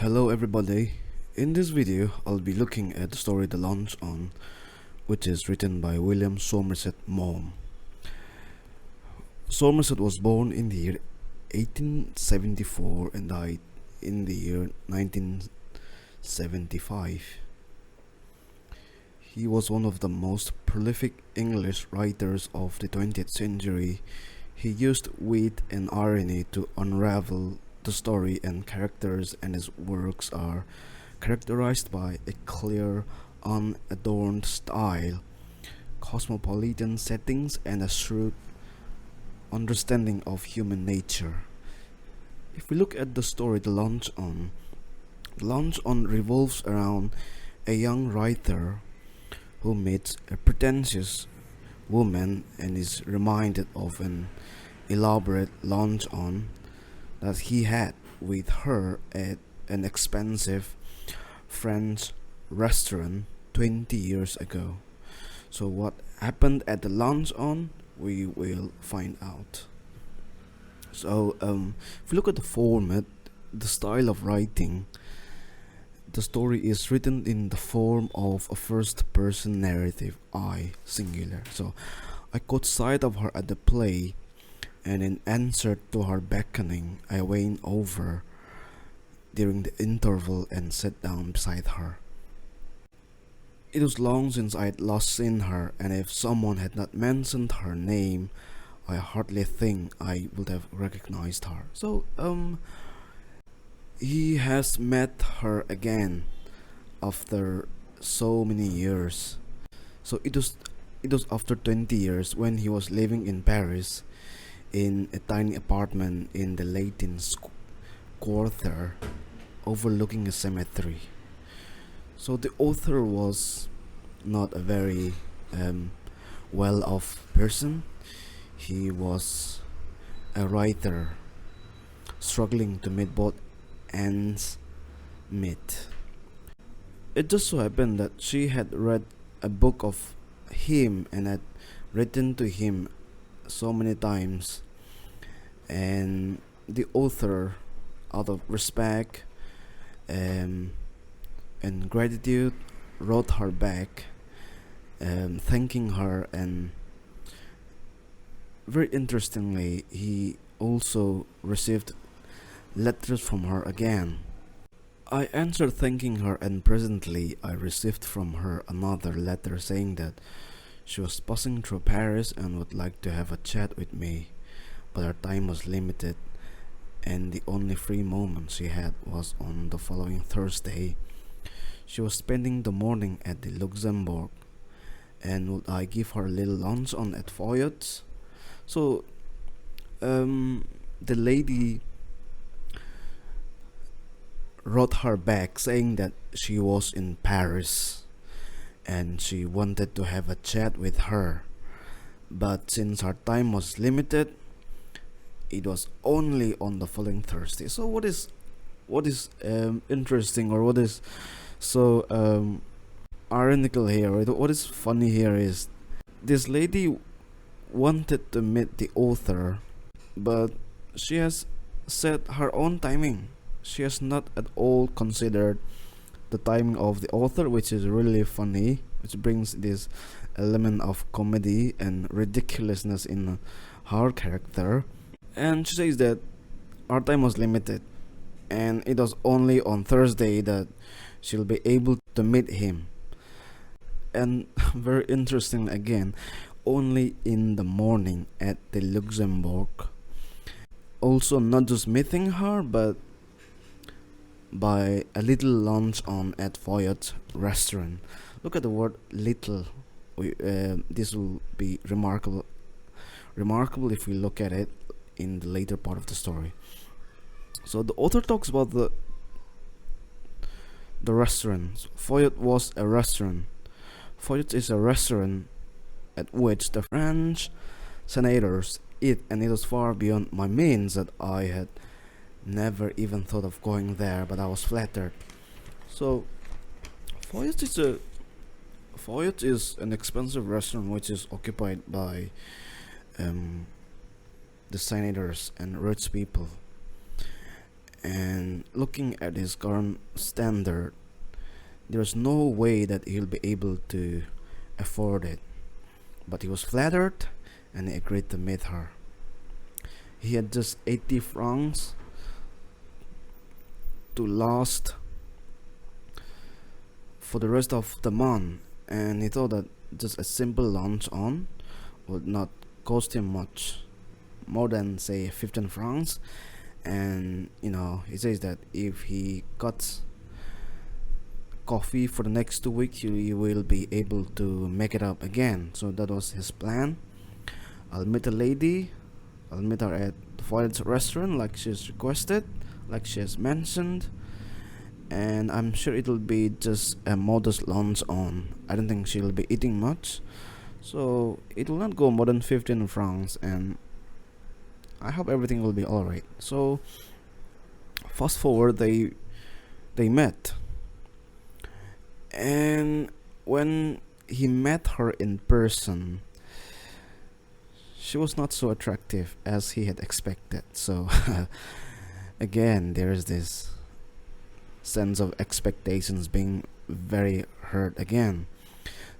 Hello everybody. In this video I'll be looking at the story The Luncheon, which is written by William Somerset Maugham. Somerset was born in the year 1874 and died in the year 1975. He was one of the most prolific English writers of the 20th century. He used wit and irony to unravel the story and characters, and his works are characterized by a clear, unadorned style, cosmopolitan settings, and a shrewd understanding of human nature. If we look at the story The Luncheon revolves around a young writer who meets a pretentious woman and is reminded of an elaborate luncheon that he had with her at an expensive French restaurant 20 years ago. So what happened at the luncheon, we will find out. So if you look at the format, the style of writing, the story is written in the form of a first-person narrative, I, singular. So I caught sight of her at the play, and in answer to her beckoning, I went over during the interval and sat down beside her. It was long since I had last seen her, and if someone had not mentioned her name, I hardly think I would have recognized her. So, he has met her again after so many years. So it was after 20 years when he was living in Paris in a tiny apartment in the Latin Quarter overlooking a cemetery. So the author was not a very well-off person. He was a writer struggling to meet both ends meet. It just so happened that she had read a book of him and had written to him so many times, and the author, out of respect and gratitude, wrote her back, thanking her, and very interestingly, he also received letters from her again. I answered thanking her, and presently I received from her another letter saying that she was passing through Paris and would like to have a chat with me, but her time was limited and the only free moment she had was on the following Thursday. She was spending the morning at the Luxembourg, and would I give her a little luncheon at Foyot's? So the lady wrote her back saying that she was in Paris and she wanted to have a chat with her, but since her time was limited, it was only on the following Thursday. So what is interesting, or what is so ironical here, or what is funny here, is this lady wanted to meet the author, but she has set her own timing. She has not at all considered the timing of the author, which is really funny, which brings this element of comedy and ridiculousness in her character. And she says that our time was limited and it was only on Thursday that she'll be able to meet him. And very interesting again, only in the morning at the Luxembourg. Also, not just meeting her, but by a little luncheon at Foyot's restaurant. Look at the word little. This will be remarkable if we look at it in the later part of the story. So the author talks about the restaurant. Foyot was a restaurant. Foyot is a restaurant at which the French senators eat, and it was far beyond my means that I had never even thought of going there, but I was flattered. So Foyot is an expensive restaurant which is occupied by the senators and rich people, And looking at his current standard, there's no way that he'll be able to afford it. But he was flattered and he agreed to meet her. He had just 80 francs to last for the rest of the month, and he thought that just a simple lunch on would not cost him much more than say 15 francs. And he says that if he cuts coffee for the next 2 weeks, he will be able to make it up again. So that was his plan. I'll meet a lady, I'll meet her at the Violet's restaurant like she's requested, like she has mentioned, and I'm sure it'll be just a modest lunch on. I don't think she'll be eating much, so it will not go more than 15 francs, and I hope everything will be alright. So fast forward, they met, and when he met her in person, she was not so attractive as he had expected. So again, there's this sense of expectations being very hurt again.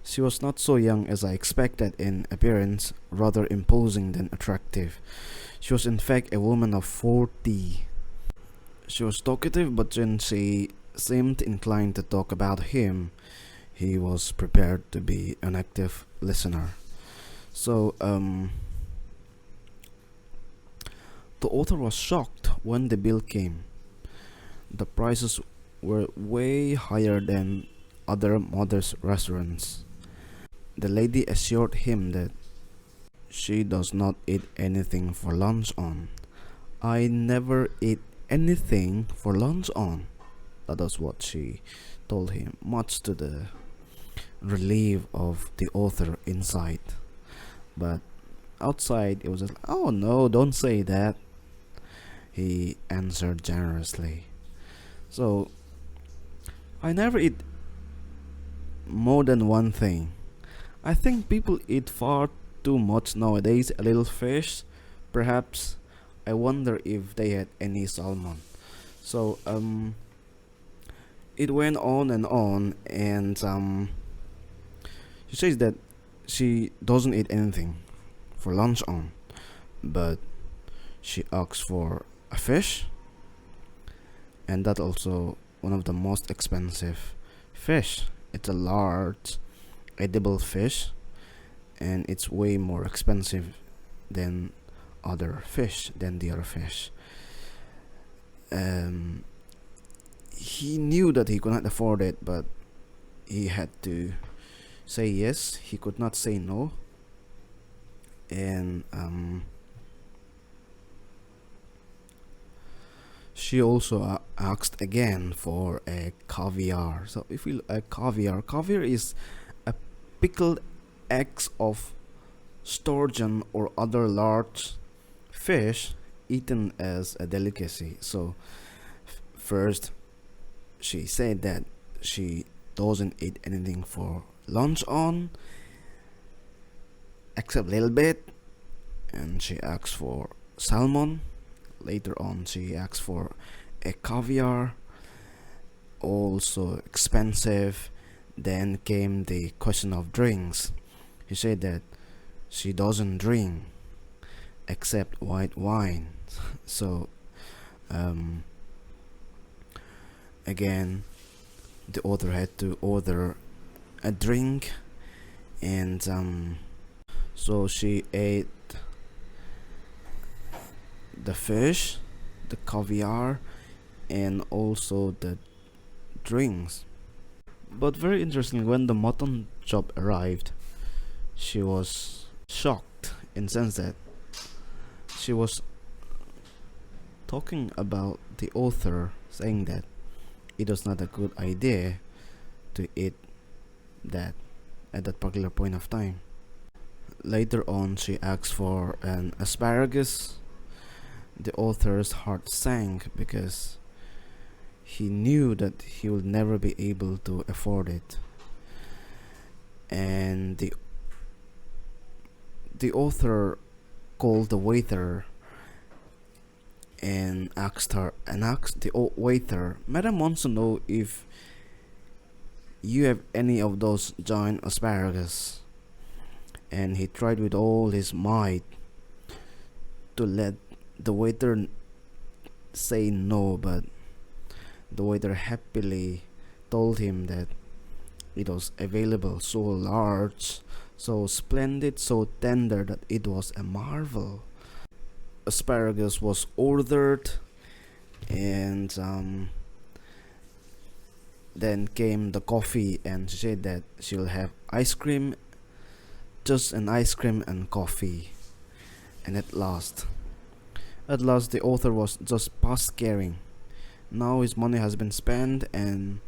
She was not so young as I expected in appearance, rather imposing than attractive. She was in fact a woman of 40. She was talkative, but when she seemed inclined to talk about him, he was prepared to be an active listener. So the author was shocked when the bill came. The prices were way higher than other modest restaurants. The lady assured him that she does not eat anything for lunch on. I never eat anything for lunch on. That was what she told him, much to the relief of the author inside. But outside, it was just, oh no, don't say that, he answered generously. So, I never eat more than one thing. I think people eat far too much nowadays. A little fish, perhaps. I wonder if they had any salmon. So, it went on, and she says that she doesn't eat anything for lunch on, but she asks for a fish, and that also one of the most expensive fish. It's a large edible fish, and it's way more expensive than the other fish. He knew that he could not afford it, but he had to say yes. He could not say no. And she also asked again for a caviar. So if you caviar is a pickled eggs of sturgeon or other large fish eaten as a delicacy. So first she said that she doesn't eat anything for lunch on except a little bit, and she asked for salmon. Later on she asked for a caviar, also expensive. Then came the question of drinks. He said that she doesn't drink except white wine. So again, the author had to order a drink, and so she ate the fish, the caviar, and also the drinks. But very interesting, when the mutton chop arrived, she was shocked in the sense that she was talking about the author, saying that it was not a good idea to eat that at that particular point of time. Later on, she asked for an asparagus. The author's heart sank because he knew that he would never be able to afford it. And the author called the waiter and asked the old waiter, "Madam wants to know if you have any of those giant asparagus." And he tried with all his might to let the waiter say no, but the waiter happily told him that it was available, so large, so splendid, so tender that it was a marvel. Asparagus was ordered, and then came the coffee, and she said that she'll have ice cream, just an ice cream and coffee. And at last, the author was just past caring. Now his money has been spent, and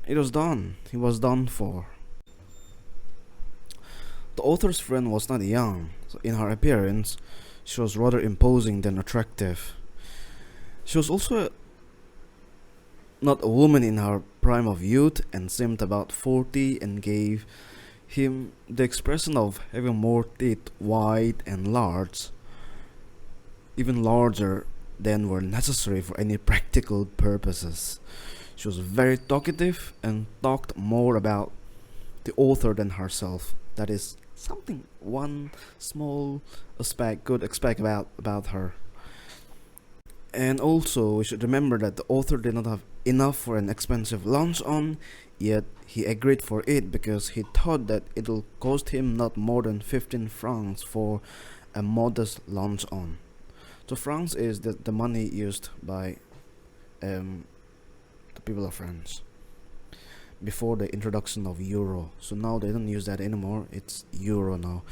it was done. He was done for. The author's friend was not young, so in her appearance, she was rather imposing than attractive. She was also not a woman in her prime of youth, and seemed about 40, and gave him the expression of having more teeth, wide and large, even larger than were necessary for any practical purposes. She was very talkative and talked more about the author than herself. That is something one small aspect could expect about her. And also, we should remember that the author did not have enough for an expensive luncheon, yet he agreed for it because he thought that it will cost him not more than 15 francs for a modest luncheon. So francs is the money used by the people of France before the introduction of euro. So now they don't use that anymore, it's euro now.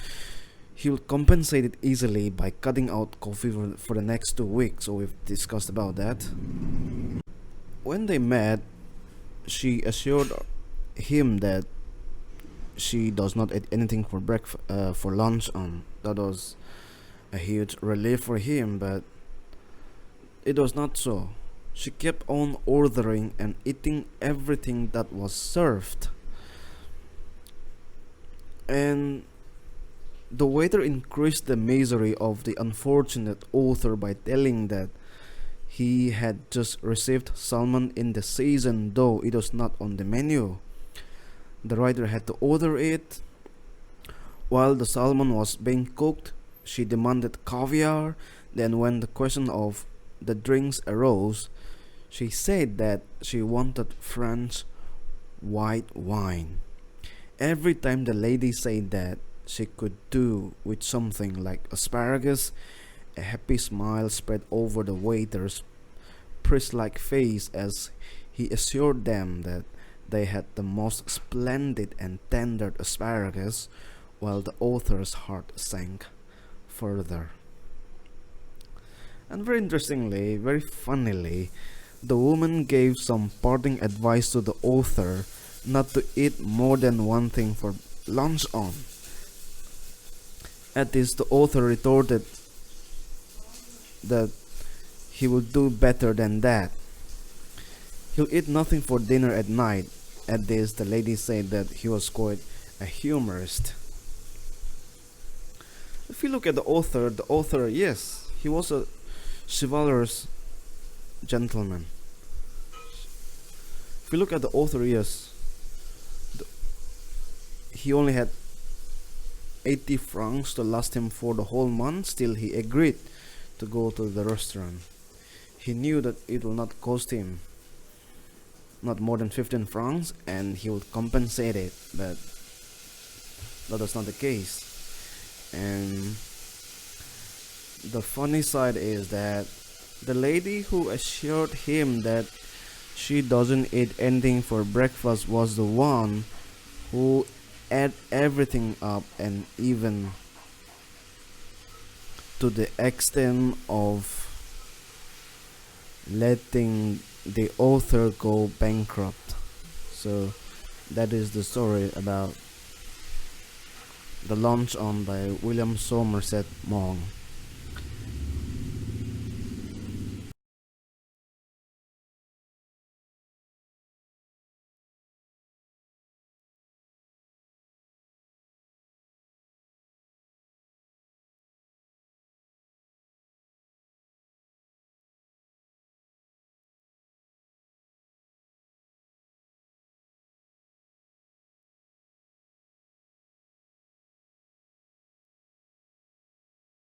He will compensate it easily by cutting out coffee for the next 2 weeks, so we've discussed about that. When they met, she assured him that she does not eat anything for for lunch on. That was a huge relief for him, but it was not so. She kept on ordering and eating everything that was served. And the waiter increased the misery of the unfortunate author by telling that he had just received salmon in the season, though it was not on the menu. The writer had to order it. While the salmon was being cooked, she demanded caviar. Then, when the question of the drinks arose, she said that she wanted French white wine. Every time the lady said that she could do with something like asparagus, a happy smile spread over the waiter's priest-like face as he assured them that they had the most splendid and tender asparagus, while the author's heart sank further. And very interestingly, very funnily, the woman gave some parting advice to the author not to eat more than one thing for lunch on. At this, the author retorted that he would do better than that. He'll eat nothing for dinner at night. At this, the lady said that he was quite a humorist. If you look at the author, yes, he was a chivalrous gentleman. If you look at the author, yes, he only had 80 francs to last him for the whole month. Still, he agreed to go to the restaurant. He knew that it will not cost him not more than 15 francs, and he would compensate it, but that was not the case. And the funny side is that the lady who assured him that she doesn't eat anything for breakfast was the one who ate everything up, and even to the extent of letting the author go bankrupt. So that is the story about The Luncheon by William Somerset Maugham.